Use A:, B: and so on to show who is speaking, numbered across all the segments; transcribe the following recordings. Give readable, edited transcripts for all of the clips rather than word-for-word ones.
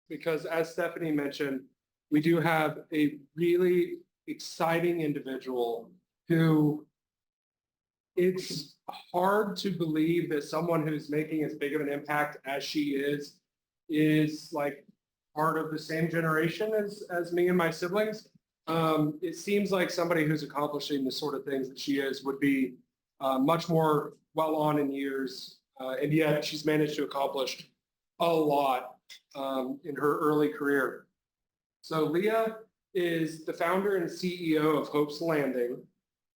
A: because as Stephanie mentioned, we do have a really exciting individual who it's hard to believe that someone who's making as big of an impact as she is like part of the same generation as me and my siblings. It seems like somebody who's accomplishing the sort of things that she is would be much more well on in years, and yet she's managed to accomplish a lot in her early career. So Leah is the founder and CEO of Hope's Landing,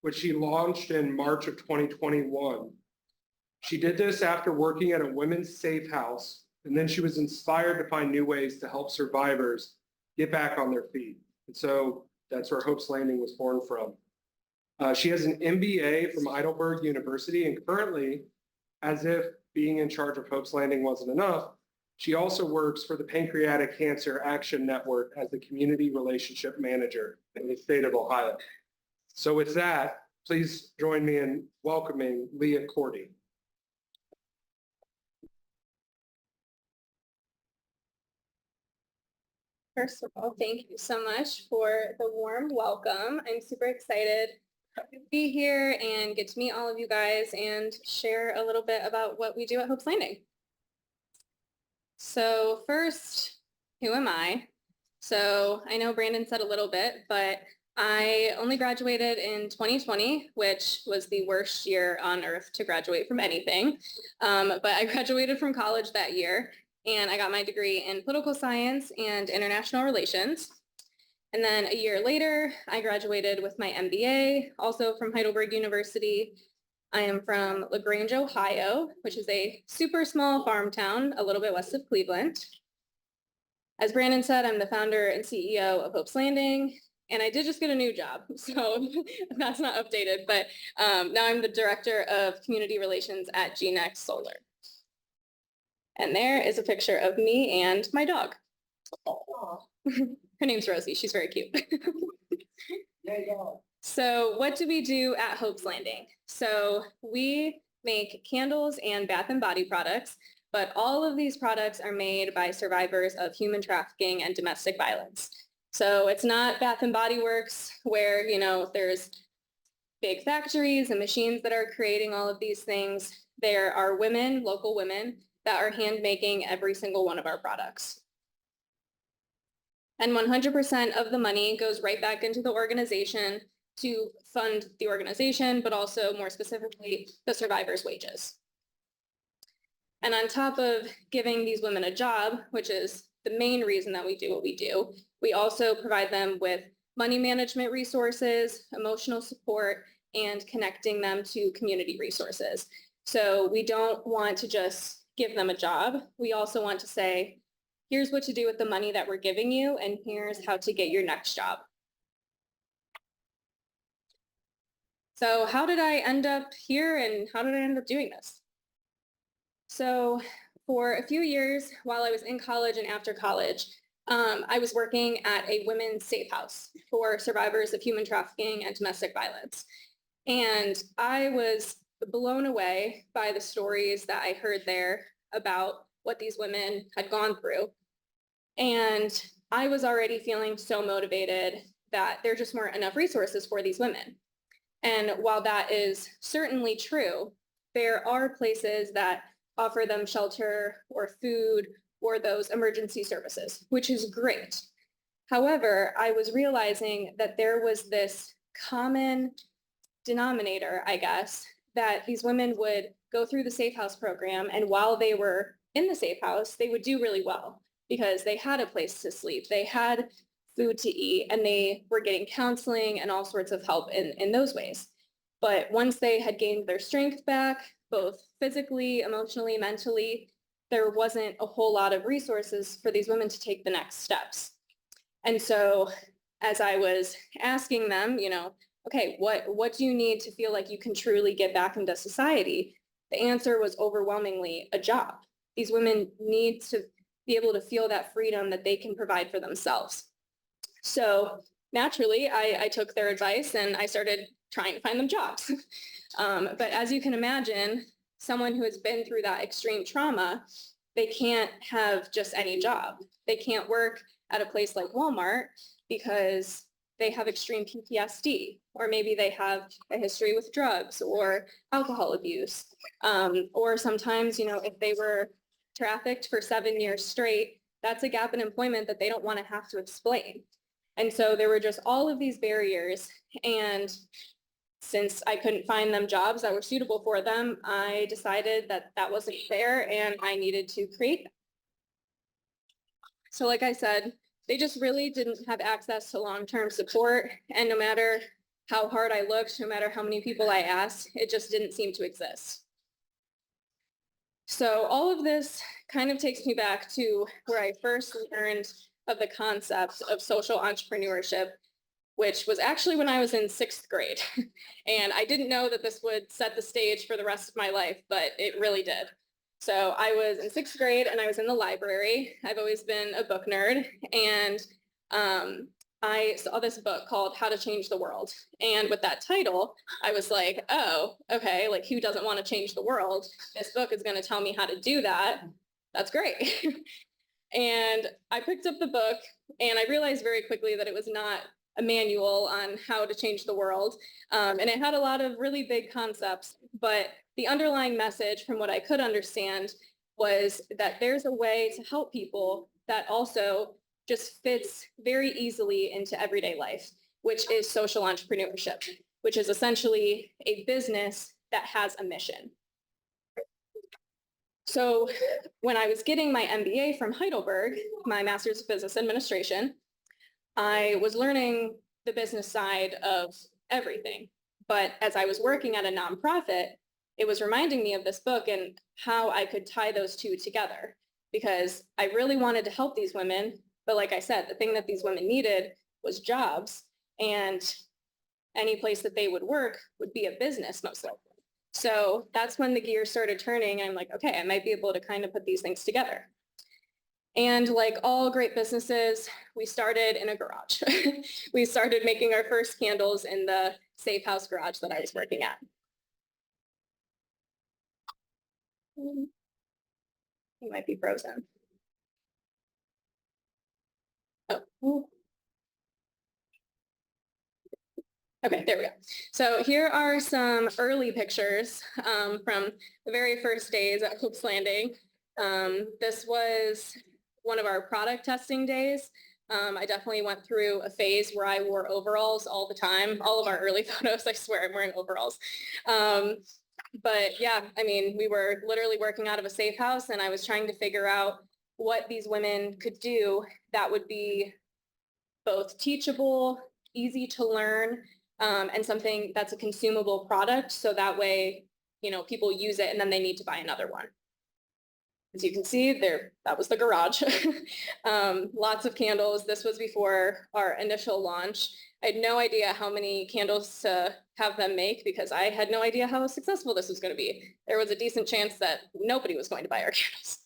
A: which she launched in March of 2021. She did this after working at a women's safe house, and then she was inspired to find new ways to help survivors get back on their feet. And so that's where Hope's Landing was born from. She has an MBA from Heidelberg University, and currently, as if being in charge of Hope's Landing wasn't enough, she also works for the Pancreatic Cancer Action Network as the Community Relationship Manager in the state of Ohio. So with that, please join me in welcoming Leah Cordy.
B: First of all, thank you so much for the warm welcome. I'm super excited to be here and get to meet all of you guys and share a little bit about what we do at Hope's Landing. So first, who am I? So I know Brandon said a little bit, but I only graduated in 2020, which was the worst year on earth to graduate from anything. But I graduated from college that year, and I got my degree in political science and international relations. And then a year later, I graduated with my MBA, also from Heidelberg University. I am from LaGrange, Ohio, which is a super small farm town a little bit west of Cleveland. As Brandon said, I'm the founder and CEO of Hope's Landing, and I did just get a new job, so that's not updated, but now I'm the director of community relations at GNext Solar. And there is a picture of me and my dog. Her name's Rosie. She's very cute. So what do we do at Hope's Landing? So we make candles and bath and body products, but all of these products are made by survivors of human trafficking and domestic violence. So it's not Bath and Body Works where, you know, there's big factories and machines that are creating all of these things. There are women, local women, that are hand making every single one of our products. And 100% of the money goes right back into the organization to fund the organization, but also more specifically, the survivors' wages. And on top of giving these women a job, which is the main reason that we do what we do, we also provide them with money management resources, emotional support, and connecting them to community resources. So we don't want to just give them a job. We also want to say, here's what to do with the money that we're giving you, and here's how to get your next job. So how did I end up here, and how did I end up doing this? So for a few years while I was in college and after college, I was working at a women's safe house for survivors of human trafficking and domestic violence. And I was blown away by the stories that I heard there about what these women had gone through. And I was already feeling so motivated that there just weren't enough resources for these women. And while that is certainly true, there are places that offer them shelter or food or those emergency services, which is great. However, I was realizing that there was this common denominator, I guess, that these women would go through the Safe House program, and while they were in the Safe House, they would do really well because they had a place to sleep, they had food to eat, and they were getting counseling and all sorts of help in those ways. But once they had gained their strength back, both physically, emotionally, mentally, there wasn't a whole lot of resources for these women to take the next steps. And so as I was asking them, you know, okay, what do you need to feel like you can truly get back into society? The answer was overwhelmingly a job. These women need to be able to feel that freedom that they can provide for themselves. So naturally, I took their advice and I started trying to find them jobs. But as you can imagine, someone who has been through that extreme trauma, they can't have just any job. They can't work at a place like Walmart because they have extreme PTSD, or maybe they have a history with drugs or alcohol abuse. Or sometimes, if they were trafficked for 7 years straight, that's a gap in employment that they don't want to have to explain. And so there were just all of these barriers. And since I couldn't find them jobs that were suitable for them, I decided that that wasn't fair and I needed to create them. So like I said, they just really didn't have access to long-term support. And no matter how hard I looked, no matter how many people I asked, it just didn't seem to exist. So all of this kind of takes me back to where I first learned of the concept of social entrepreneurship, which was actually when I was in 6th grade. And I didn't know that this would set the stage for the rest of my life, but it really did. So I was in 6th grade and I was in the library. I've always been a book nerd. And I saw this book called How to Change the World. And with that title, I was like, oh, okay, like who doesn't want to change the world? This book is going to tell me how to do that. That's great. And I picked up the book and I realized very quickly that it was not a manual on how to change the world. And it had a lot of really big concepts, but the underlying message from what I could understand was that there's a way to help people that also just fits very easily into everyday life, which is social entrepreneurship, which is essentially a business that has a mission. So when I was getting my MBA from Heidelberg, my Master's of Business Administration, I was learning the business side of everything. But as I was working at a nonprofit, it was reminding me of this book and how I could tie those two together, because I really wanted to help these women. But like I said, the thing that these women needed was jobs, and any place that they would work would be a business most likely. So that's when the gears started turning. And I'm like, okay, I might be able to kind of put these things together. And like all great businesses, we started in a garage. We started making our first candles in the safe house garage that I was working at. You might be frozen. Oh. Okay, there we go. So here are some early pictures from the very first days at Hope's Landing. This was one of our product testing days. I definitely went through a phase where I wore overalls all the time. All of our early photos, I swear I'm wearing overalls. But yeah, I mean, we were literally working out of a safe house, and I was trying to figure out what these women could do that would be both teachable, easy to learn, and something that's a consumable product. So that way, people use it and then they need to buy another one. As you can see there, that was the garage. Lots of candles. This was before our initial launch. I had no idea how many candles to have them make because I had no idea how successful this was going to be. There was a decent chance that nobody was going to buy our candles.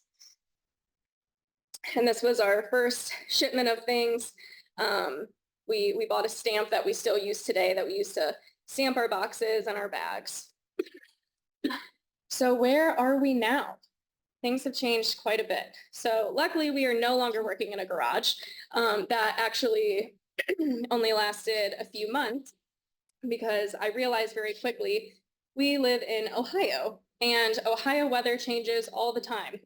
B: And this was our first shipment of things. We bought a stamp that we still use today that we used to stamp our boxes and our bags. So where are we now? Things have changed quite a bit. So luckily we are no longer working in a garage. That actually only lasted a few months because I realized very quickly we live in Ohio, and Ohio weather changes all the time.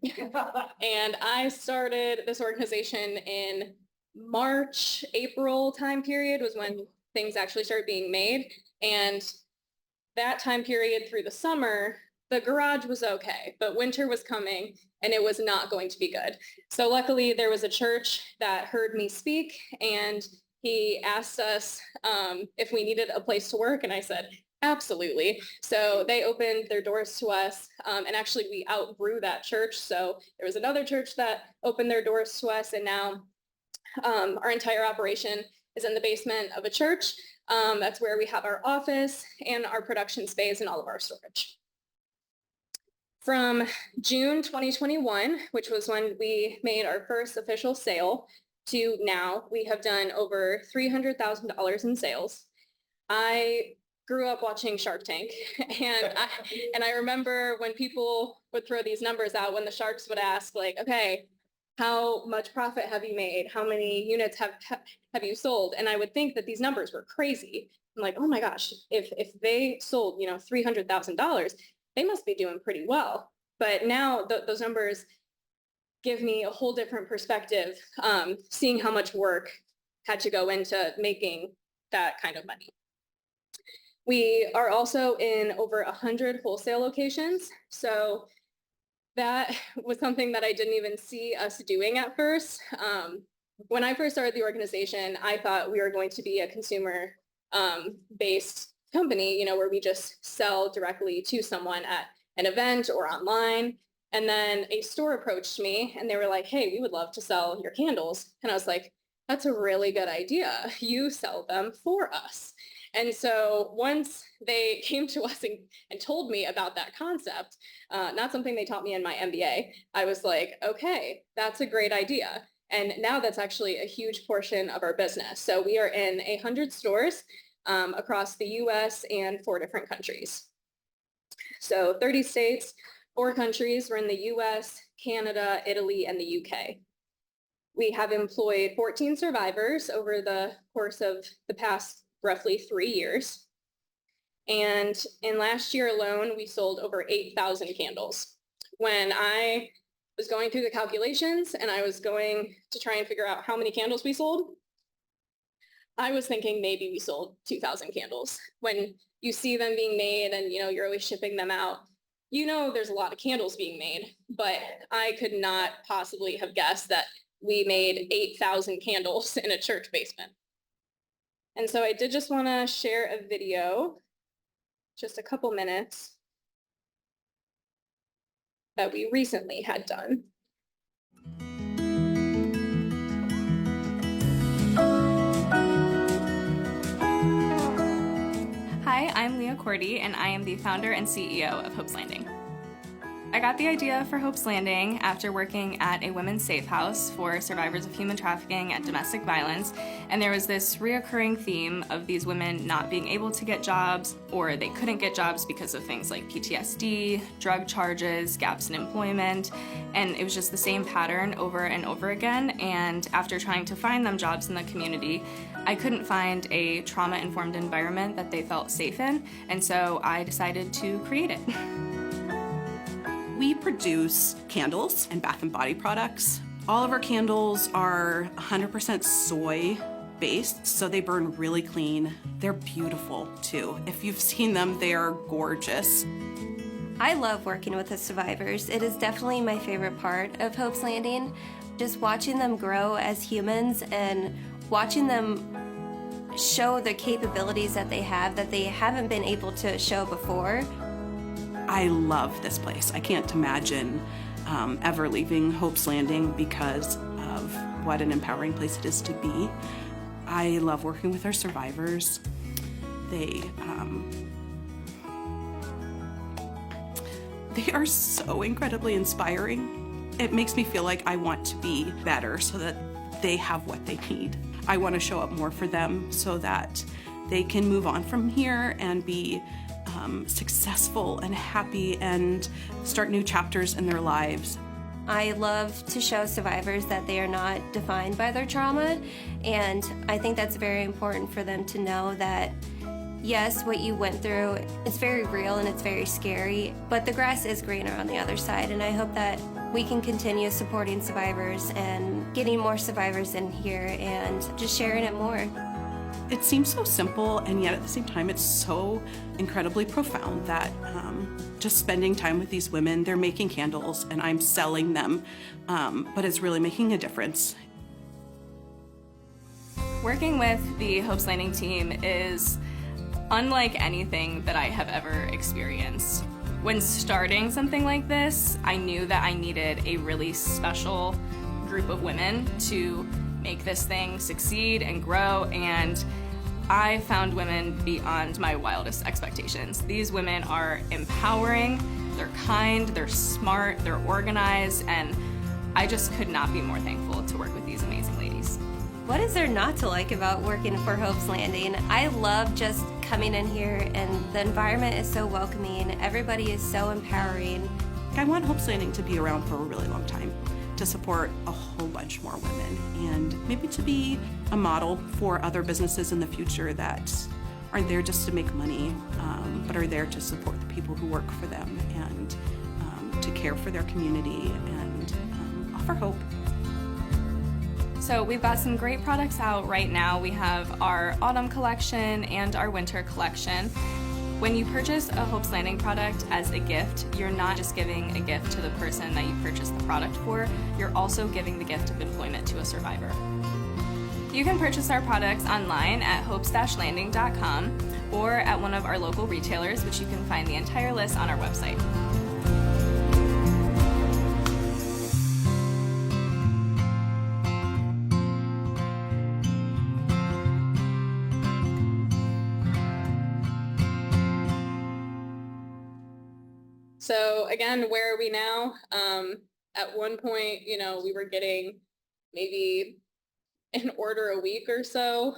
B: And I started this organization in March, April time period was when things actually started being made. And that time period through the summer, the garage was okay, but winter was coming and it was not going to be good. So luckily there was a church that heard me speak, and he asked us if we needed a place to work. And I said, absolutely. So they opened their doors to us, and actually we outgrew that church. So there was another church that opened their doors to us, and now our entire operation is in the basement of a church. That's where we have our office and our production space and all of our storage. From June 2021, which was when we made our first official sale, to now, we have done over $300,000 in sales. I grew up watching Shark Tank, and I remember when people would throw these numbers out, when the sharks would ask, like, okay, how much profit have you made? How many units have you sold? And I would think that these numbers were crazy. I'm like, oh my gosh, if they sold, $300,000, they must be doing pretty well. But now those numbers give me a whole different perspective, seeing how much work had to go into making that kind of money. We are also in over 100 wholesale locations. So that was something that I didn't even see us doing at first. When I first started the organization, I thought we were going to be a consumer based company, where we just sell directly to someone at an event or online. And then a store approached me and they were like, hey, we would love to sell your candles. And I was like, that's a really good idea. You sell them for us. And so once they came to us and told me about that concept, not something they taught me in my MBA, I was like, okay, that's a great idea. And now that's actually a huge portion of our business. So we are in 100 stores across the US and 4 different countries. So 30 states, 4 countries. We're in the US, Canada, Italy, and the UK. We have employed 14 survivors over the course of the past roughly 3 years. And in last year alone, we sold over 8,000 candles. When I was going through the calculations and I was going to try and figure out how many candles we sold, I was thinking maybe we sold 2,000 candles. When you see them being made and you're always shipping them out, there's a lot of candles being made, but I could not possibly have guessed that we made 8,000 candles in a church basement. And so I did just want to share a video, just a couple minutes, that we recently had done.
C: Hi, I'm Leah Cordy, and I am the founder and CEO of Hope's Landing. I got the idea for Hope's Landing after working at a women's safe house for survivors of human trafficking and domestic violence, and there was this reoccurring theme of these women not being able to get jobs, or they couldn't get jobs because of things like PTSD, drug charges, gaps in employment, and it was just the same pattern over and over again. And after trying to find them jobs in the community, I couldn't find a trauma-informed environment that they felt safe in, and so I decided to create it.
D: We produce candles and bath and body products. All of our candles are 100% soy based, so they burn really clean. They're beautiful too. If you've seen them, they are gorgeous.
E: I love working with the survivors. It is definitely my favorite part of Hope's Landing. Just watching them grow as humans and watching them show the capabilities that they haven't been able to show before.
D: I love this place. I can't imagine ever leaving Hope's Landing because of what an empowering place it is to be. I love working with our survivors. They are so incredibly inspiring. It makes me feel like I want to be better so that they have what they need. I want to show up more for them so that they can move on from here and be successful and happy and start new chapters in their lives.
E: I love to show survivors that they are not defined by their trauma, and I think that's very important for them to know that yes, what you went through is very real and it's very scary, but the grass is greener on the other side, and I hope that we can continue supporting survivors and getting more survivors in here and just sharing it more.
D: It seems so simple, and yet at the same time it's so incredibly profound that just spending time with these women, they're making candles and I'm selling them, but it's really making a difference.
C: Working with the Hope's Landing team is unlike anything that I have ever experienced. When starting something like this, I knew that I needed a really special group of women to make this thing succeed and grow, and I found women beyond my wildest expectations. These women are empowering, they're kind, they're smart, they're organized, and I just could not be more thankful to work with these amazing ladies.
E: What is there not to like about working for Hope's Landing? I love just coming in here, and the environment is so welcoming. Everybody is so empowering.
D: I want Hope's Landing to be around for a really long time, to support a whole bunch more women, and maybe to be a model for other businesses in the future that aren't there just to make money, but are there to support the people who work for them and to care for their community and offer hope.
C: So we've got some great products out right now. We have our autumn collection and our winter collection. When you purchase a Hope's Landing product as a gift, you're not just giving a gift to the person that you purchased the product for, you're also giving the gift of employment to a survivor. You can purchase our products online at hopes-landing.com or at one of our local retailers, which you can find the entire list on our website.
B: So again, where are we now? At one point, we were getting maybe an order a week or so.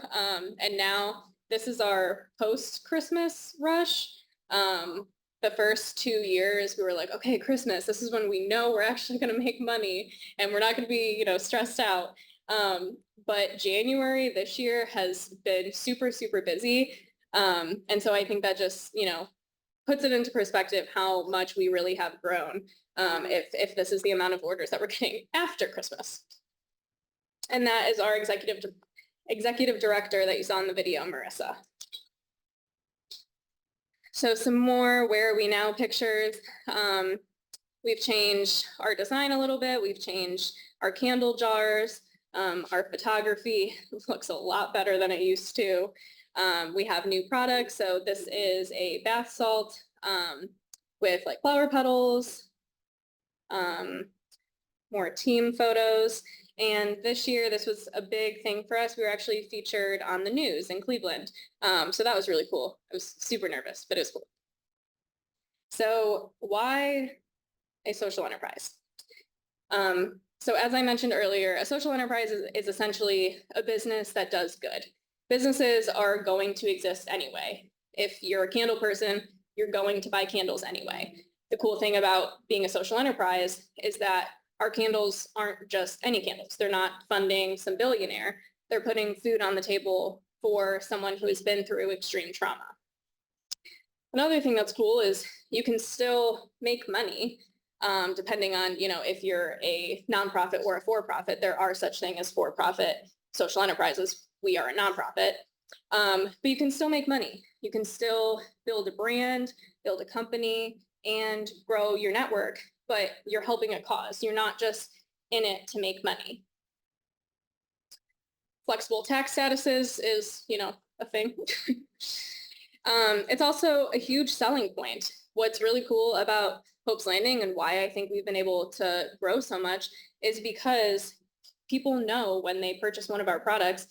B: And now this is our post-Christmas rush. The first 2 years, we were like, okay, Christmas, this is when we know we're actually going to make money and we're not going to be, stressed out. But January this year has been super, super busy. And so I think that just, puts it into perspective how much we really have grown if this is the amount of orders that we're getting after Christmas. And that is our executive director that you saw in the video, Marissa. So some more where are we now pictures. We've changed our design a little bit. We've changed our candle jars. Our photography looks a lot better than it used to. We have new products. So this is a bath salt with like flower petals, more team photos. And this year, this was a big thing for us. We were actually featured on the news in Cleveland. So that was really cool. I was super nervous, but it was cool. So why a social enterprise? So as I mentioned earlier, a social enterprise is essentially a business that does good. Businesses are going to exist anyway. If you're a candle person, you're going to buy candles anyway. The cool thing about being a social enterprise is that our candles aren't just any candles. They're not funding some billionaire. They're putting food on the table for someone who has been through extreme trauma. Another thing that's cool is you can still make money depending on, if you're a nonprofit or a for-profit. There are such things as for-profit social enterprises. We are a nonprofit, but you can still make money. You can still build a brand, build a company, and grow your network, but you're helping a cause. You're not just in it to make money. Flexible tax statuses is, a thing. It's also a huge selling point. What's really cool about Hope's Landing and why I think we've been able to grow so much is because people know when they purchase one of our products,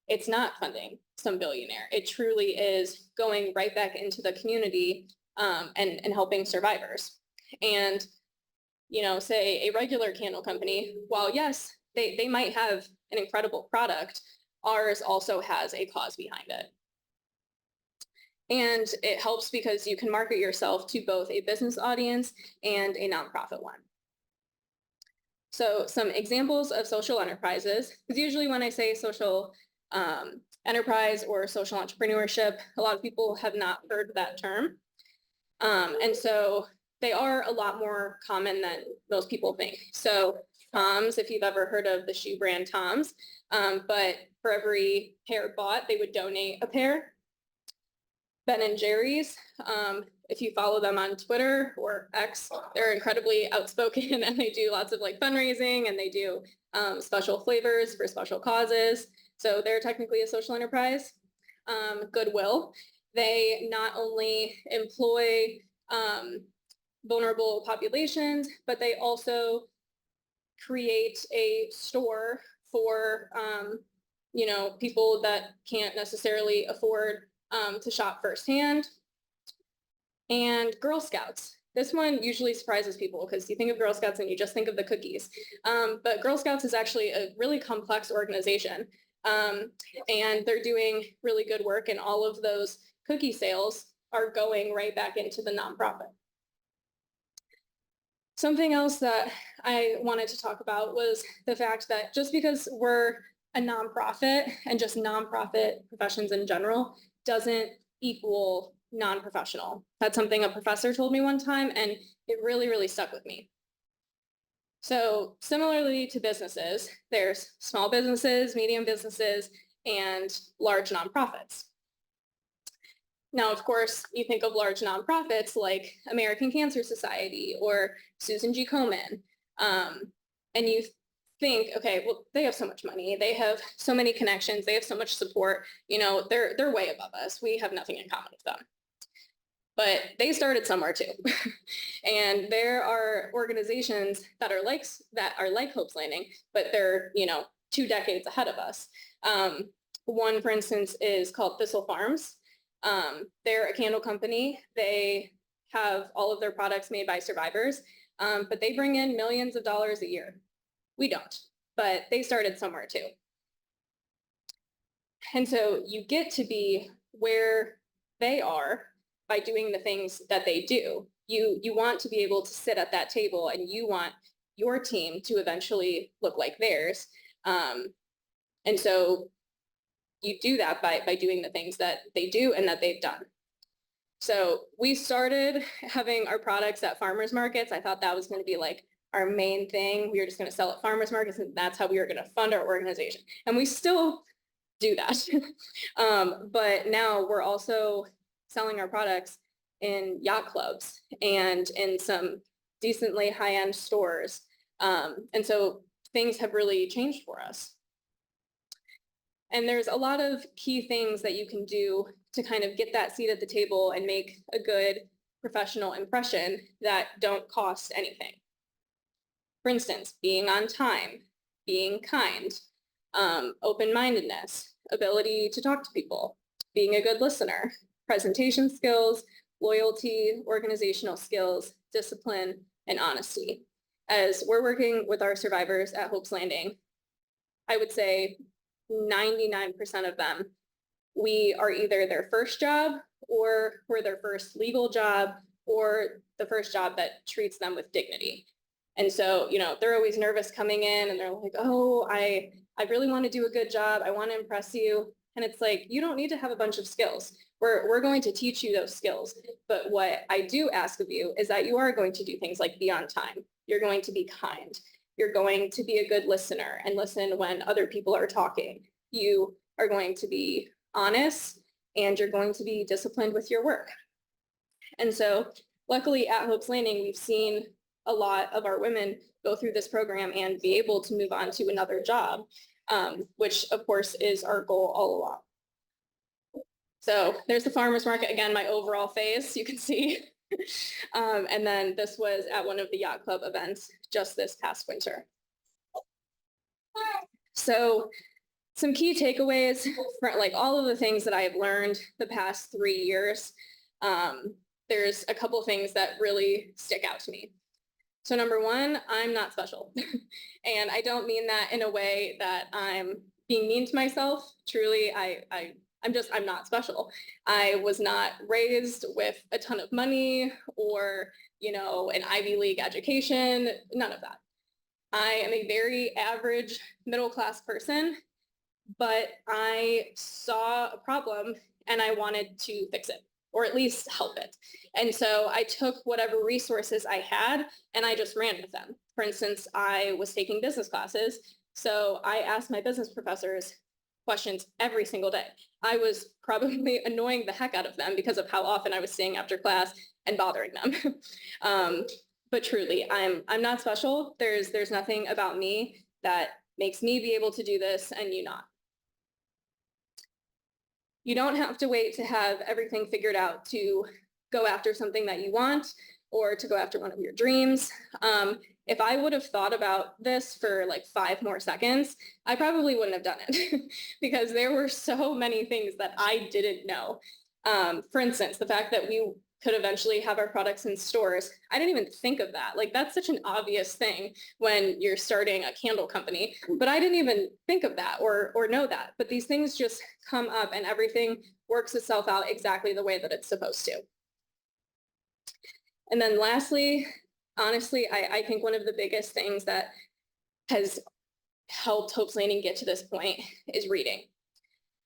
B: it's not funding some billionaire. It truly is going right back into the community and helping survivors. And, say a regular candle company, while yes, they might have an incredible product, ours also has a cause behind it. And it helps because you can market yourself to both a business audience and a nonprofit one. So some examples of social enterprises, because usually when I say social enterprise or social entrepreneurship, a lot of people have not heard that term. And so they are a lot more common than most people think. So Tom's, if you've ever heard of the shoe brand Tom's, but for every pair bought, they would donate a pair. Ben and Jerry's, if you follow them on Twitter or X, they're incredibly outspoken and they do lots of fundraising and they do special flavors for special causes. So they're technically a social enterprise. Goodwill, they not only employ vulnerable populations, but they also create a store for people that can't necessarily afford to shop firsthand. And Girl Scouts. This one usually surprises people because you think of Girl Scouts and you just think of the cookies. But Girl Scouts is actually a really complex organization. And they're doing really good work, and all of those cookie sales are going right back into the nonprofit. Something else that I wanted to talk about was the fact that just because we're a nonprofit and just nonprofit professions in general doesn't equal non-professional. That's something a professor told me one time, and it really, really stuck with me. So similarly to businesses, there's small businesses, medium businesses, and large nonprofits. Now, of course, you think of large nonprofits like American Cancer Society or Susan G. Komen, and you think, okay, well, they have so much money, they have so many connections, they have so much support, you know, they're way above us. We have nothing in common with them. But they started somewhere too. And there are organizations that are like Hope's Landing, but they're, you know, 2 decades ahead of us. One, for instance, is called Thistle Farms. They're a candle company. They have all of their products made by survivors, but they bring in millions of dollars a year. We don't, but they started somewhere too. And so you get to be where they are by doing the things that they do. You want to be able to sit at that table, and you want your team to eventually look like theirs. And so you do that by doing the things that they do and that they've done. So we started having our products at farmers markets. I thought that was going to be like our main thing. We were just going to sell at farmers markets, and that's how we were going to fund our organization. And we still do that. But now we're also selling our products in yacht clubs and in some decently high-end stores. And so things have really changed for us. And there's a lot of key things that you can do to kind of get that seat at the table and make a good professional impression that don't cost anything. For instance, being on time, being kind, open-mindedness, ability to talk to people, being a good listener, presentation skills, loyalty, organizational skills, discipline, and honesty. As we're working with our survivors at Hope's Landing, I would say 99% of them, we are either their first job, or we're their first legal job, or the first job that treats them with dignity. And so, you know, they're always nervous coming in, and they're like, oh, I really want to do a good job. I want to impress you. And it's like, you don't need to have a bunch of skills. We're going to teach you those skills. But what I do ask of you is that you are going to do things like be on time. You're going to be kind. You're going to be a good listener and listen when other people are talking. You are going to be honest, and you're going to be disciplined with your work. And so luckily at Hope's Landing, we've seen a lot of our women go through this program and be able to move on to another job, which of course is our goal all along. So there's the farmer's market, again, my overall face, you can see. And then this was at one of the yacht club events just this past winter. So some key takeaways for like all of the things that I have learned the past 3 years. There's a couple of things that really stick out to me. So number one, I'm not special. And I don't mean that in a way that I'm being mean to myself. Truly, I'm not special. I was not raised with a ton of money or, you know, an Ivy League education, none of that. I am a very average middle-class person, but I saw a problem and I wanted to fix it, or at least help it. And so I took whatever resources I had and I just ran with them. For instance, I was taking business classes, so I asked my business professors questions every single day. I was probably annoying the heck out of them because of how often I was staying after class and bothering them. But truly, I'm not special. There's nothing about me that makes me be able to do this and you not. You don't have to wait to have everything figured out to go after something that you want or to go after one of your dreams. If I would have thought about this for like 5 more seconds, I probably wouldn't have done it because there were so many things that I didn't know. For instance, the fact that we could eventually have our products in stores. I didn't even think of that. Like, that's such an obvious thing when you're starting a candle company, but I didn't even think of that or know that. But these things just come up and everything works itself out exactly the way that it's supposed to. And then lastly, honestly, I think one of the biggest things that has helped Hope's Landing get to this point is reading.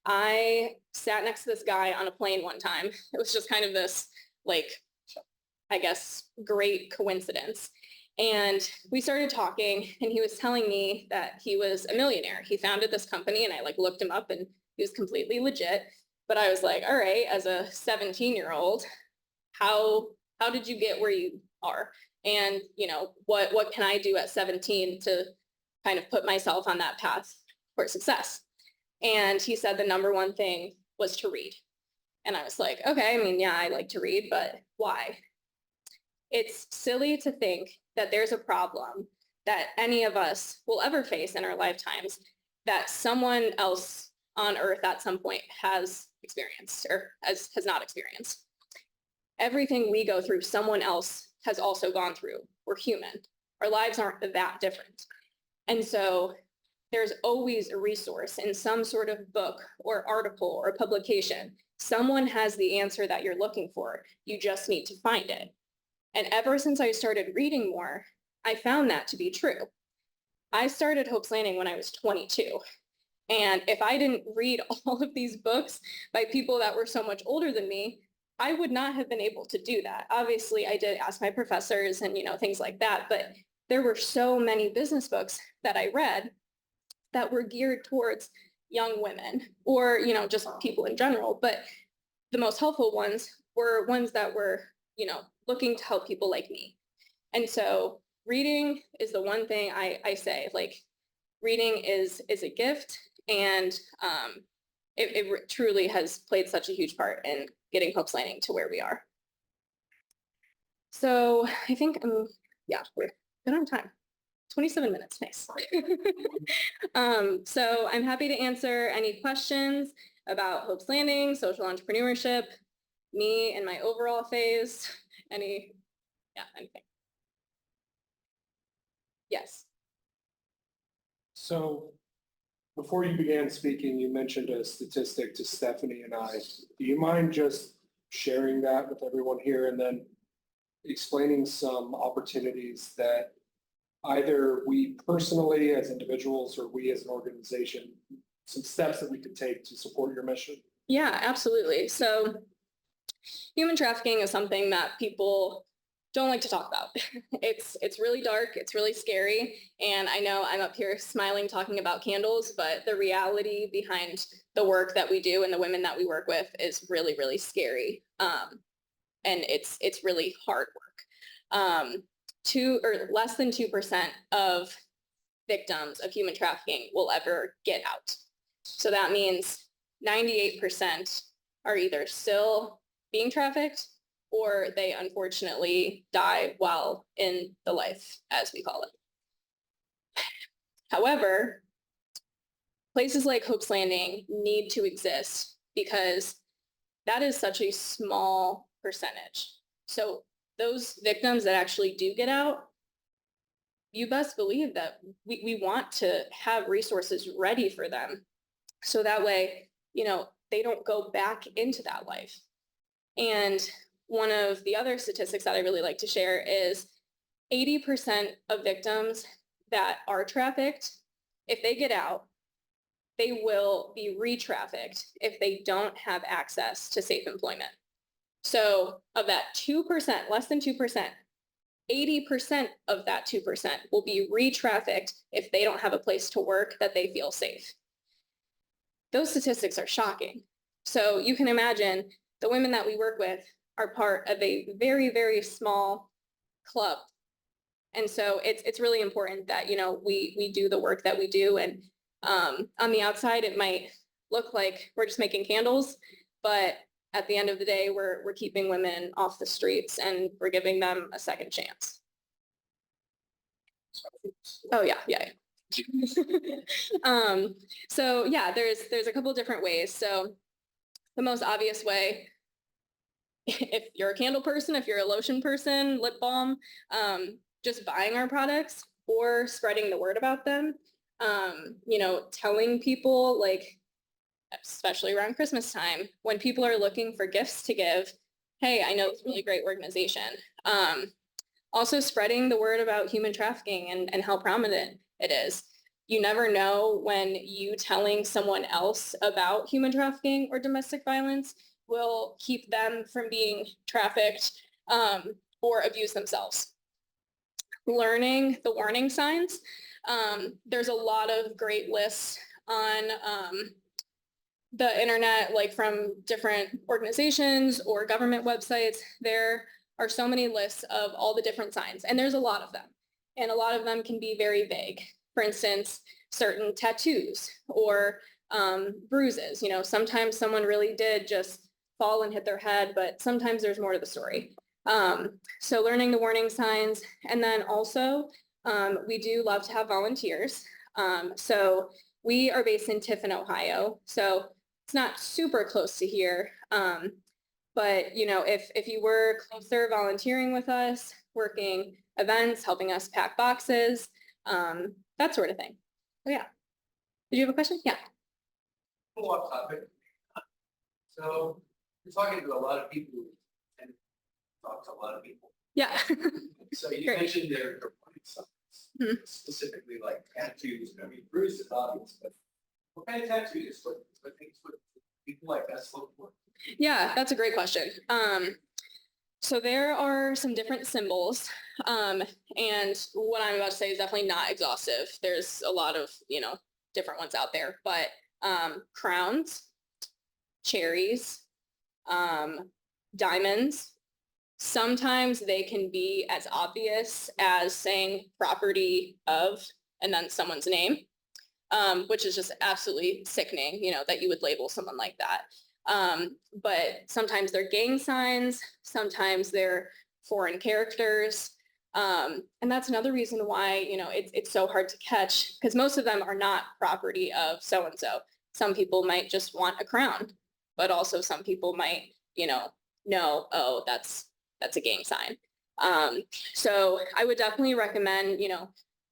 B: I sat next to this guy on a plane one time. It was just kind of this, like, I guess, great coincidence. And we started talking and he was telling me that he was a millionaire. He founded this company and I like looked him up and he was completely legit. But I was like, all right, as a 17-year-old, how did you get where you are? And, you know, what can I do at 17 to kind of put myself on that path for success? And he said the number one thing was to read. And I was like, okay, I mean, yeah, I like to read, but why? It's silly to think that there's a problem that any of us will ever face in our lifetimes that someone else on earth at some point has experienced or has not experienced. Everything we go through, someone else has also gone through. We're human. Our lives aren't that different. And so there's always a resource in some sort of book or article or publication. Someone has the answer that you're looking for. You just need to find it. And ever since I started reading more, I found that to be true. I started Hope's Landing when I was 22. And if I didn't read all of these books by people that were so much older than me, I would not have been able to do that. Obviously, I did ask my professors and, you know, things like that, but there were so many business books that I read that were geared towards young women or, you know, just people in general. But the most helpful ones were ones that were, you know, looking to help people like me. And so reading is the one thing I say, like, reading is a gift, and it truly has played such a huge part in getting Hope's Landing to where we are. So I think, yeah, we're good on time. 27 minutes, nice. So I'm happy to answer any questions about Hope's Landing, social entrepreneurship, me and my overall phase, anything. Yes.
A: So before you began speaking, you mentioned a statistic to Stephanie and I. Do you mind just sharing that with everyone here and then explaining some opportunities that either we personally as individuals or we as an organization, some steps that we could take to support your mission?
B: Yeah, absolutely. So human trafficking is something that people don't like to talk about. It's really dark, it's really scary, and I know I'm up here smiling talking about candles, but the reality behind the work that we do and the women that we work with is really, really scary. And it's really hard work. Less than 2% of victims of human trafficking will ever get out. So that means 98% are either still being trafficked or they unfortunately die while in the life, as we call it. However, places like Hope's Landing need to exist because that is such a small percentage. So those victims that actually do get out, you best believe that we want to have resources ready for them. So that way, you know, they don't go back into that life. And one of the other statistics that I really like to share is 80% of victims that are trafficked, if they get out, they will be re-trafficked if they don't have access to safe employment. So of that 2%, less than 2%, 80% of that 2% will be re-trafficked if they don't have a place to work that they feel safe. Those statistics are shocking. So you can imagine the women that we work with are part of a very, very small club. And so it's really important that, you know, we do the work that we do. And on the outside, it might look like we're just making candles, but at the end of the day, we're keeping women off the streets and we're giving them a second chance. Oh yeah. So yeah, there's a couple different ways. So the most obvious way if you're a candle person, if you're a lotion person, lip balm, just buying our products or spreading the word about them. Telling people, like, especially around Christmas time, when people are looking for gifts to give, hey, I know this really great organization. Also spreading the word about human trafficking and how prominent it is. You never know when you telling someone else about human trafficking or domestic violence will keep them from being trafficked or abuse themselves. Learning the warning signs. There's a lot of great lists on the internet, like from different organizations or government websites. There are so many lists of all the different signs, and there's a lot of them. And a lot of them can be very vague. For instance, certain tattoos or bruises. Sometimes someone really did just fall and hit their head, but sometimes there's more to the story. So learning the warning signs. And then also, we do love to have volunteers. So we are based in Tiffin, Ohio. So it's not super close to here. But if you were closer volunteering with us, working events, helping us pack boxes, that sort of thing. So yeah. Did you have a question? Yeah.
F: Off topic. So you're talking to a lot of people and talk to a lot of people.
B: Yeah.
F: So you
B: Great.
F: mentioned their warning signs, specifically like tattoos. I mean, bruises is obvious, but what kind of tattoos? What things would people like us look for?
B: Yeah, that's a great question. So there are some different symbols, and what I'm about to say is definitely not exhaustive. There's a lot of, different ones out there, but crowns, cherries, diamonds. Sometimes they can be as obvious as saying property of and then someone's name, which is just absolutely sickening, that you would label someone like that. But sometimes they're gang signs, sometimes they're foreign characters. And that's another reason why, it's so hard to catch, because most of them are not property of so-and-so. Some people might just want a crown, but also some people might, know, oh, that's a gang sign. So I would definitely recommend,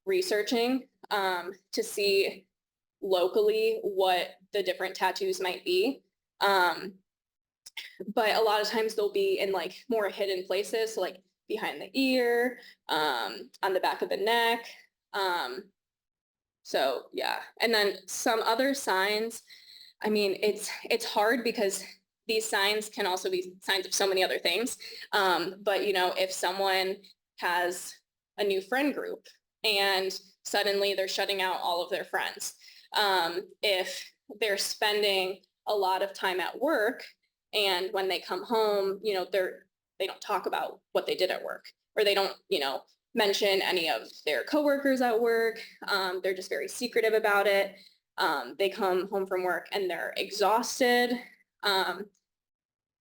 B: researching to see locally what the different tattoos might be. But a lot of times they'll be in like more hidden places, so like behind the ear, on the back of the neck. So yeah, and then some other signs. I mean, it's hard because these signs can also be signs of so many other things. But if someone has a new friend group and suddenly they're shutting out all of their friends, if they're spending a lot of time at work and when they come home, they don't talk about what they did at work, or they don't, mention any of their coworkers at work. They're just very secretive about it. They come home from work and they're exhausted.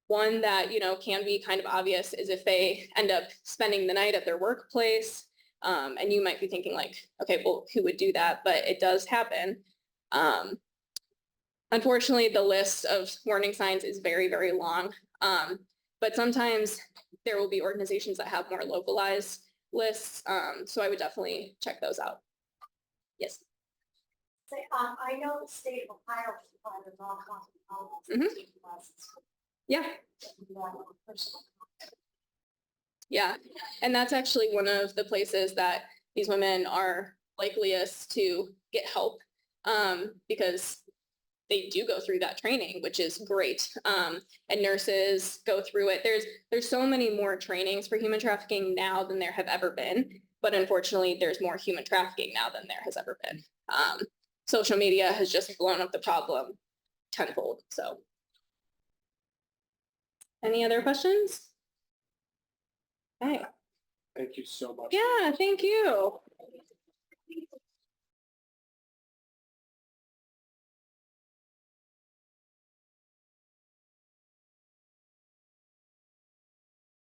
B: One that, can be kind of obvious is if they end up spending the night at their workplace, and you might be thinking like, okay, well, who would do that? But it does happen. Unfortunately, the list of warning signs is very, very long. But sometimes there will be organizations that have more localized lists. So I would definitely check those out. Yes.
G: I know the state of Ohio provides all kinds of
B: Yeah. Yeah. And that's actually one of the places that these women are likeliest to get help, because they do go through that training, which is great. And nurses go through it. There's so many more trainings for human trafficking now than there have ever been. But unfortunately, there's more human trafficking now than there has ever been. Social media has just blown up the problem tenfold. So any other questions? Okay.
A: Thank you so much.
B: Yeah, thank you.